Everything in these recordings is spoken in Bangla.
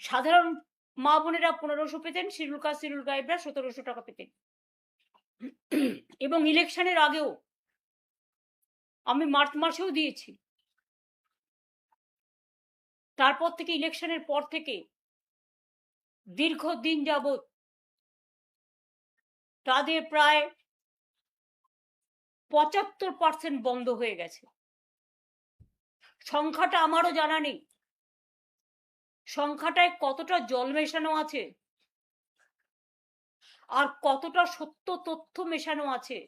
সাধারণ মা বোনেরা 1500 পেতেন, শিডিউল কাস্ট শিডিউল ট্রাইবরা 1700 টাকা পেতেন। এবং ইলেকশনের আগেও আমি মার্চ মাসেও দিয়েছি। তারপর থেকে ইলেকশনের পর থেকে দীর্ঘদিন যাবৎ তাদের প্রায় 75% বন্ধ হয়ে গেছে। সংখ্যাটা আমারও জানা নেই, সংখ্যাটায় কতটা জল মেশানো আছে আর কতটা সত্য তথ্য মেশানো আছে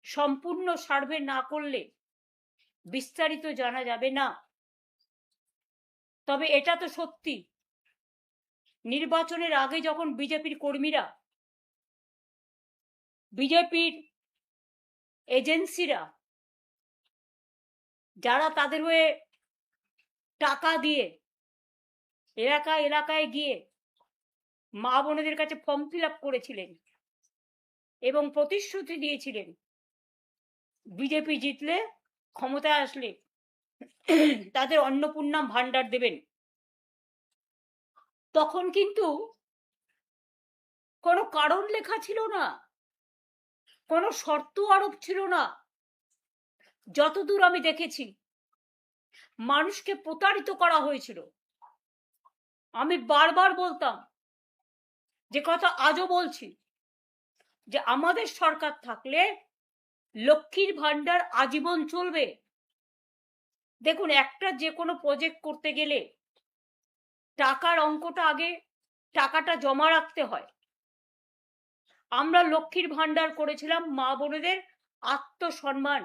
সম্পূর্ণ সার্ভে না করলে বিস্তারিত জানা যাবে না। তবে এটা তো সত্যি, নির্বাচনের আগে যখন বিজেপির কর্মীরা, বিজেপির এজেন্সিরা, যারা তাদের হয়ে টাকা দিয়ে এলাকায় এলাকায় গিয়ে মা বোনেদের কাছে ফর্ম ফিল আপ করেছিলেন এবং প্রতিশ্রুতি দিয়েছিলেন বিজেপি জিতলে, ক্ষমতায় আসলে তাদের অন্নপূর্ণা ভান্ডার দেবেন, তখন কিন্তু কোনো কারণ লেখা ছিল না, কোনো শর্ত আরোপ ছিল না। যতদূর আমি দেখেছি মানুষকে প্রতারিত করা হয়েছিল। আমি বারবার বলতাম, যে কথা আজও বলছি, যে আমাদের সরকার থাকলে লক্ষ্মীর ভান্ডার আজীবন চলবে। দেখুন, একটা যে কোনো প্রজেক্ট করতে গেলে টাকার অঙ্কটা আগে, টাকাটা জমা রাখতে হয়। আমরা লক্ষ্মীর ভান্ডার করেছিলাম মা বোনেদের আত্মসম্মান,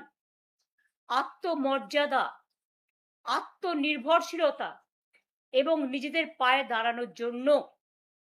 আত্মমর্যাদা, আত্মনির্ভরশীলতা এবং নিজেদের পায়ে দাঁড়ানোর জন্য।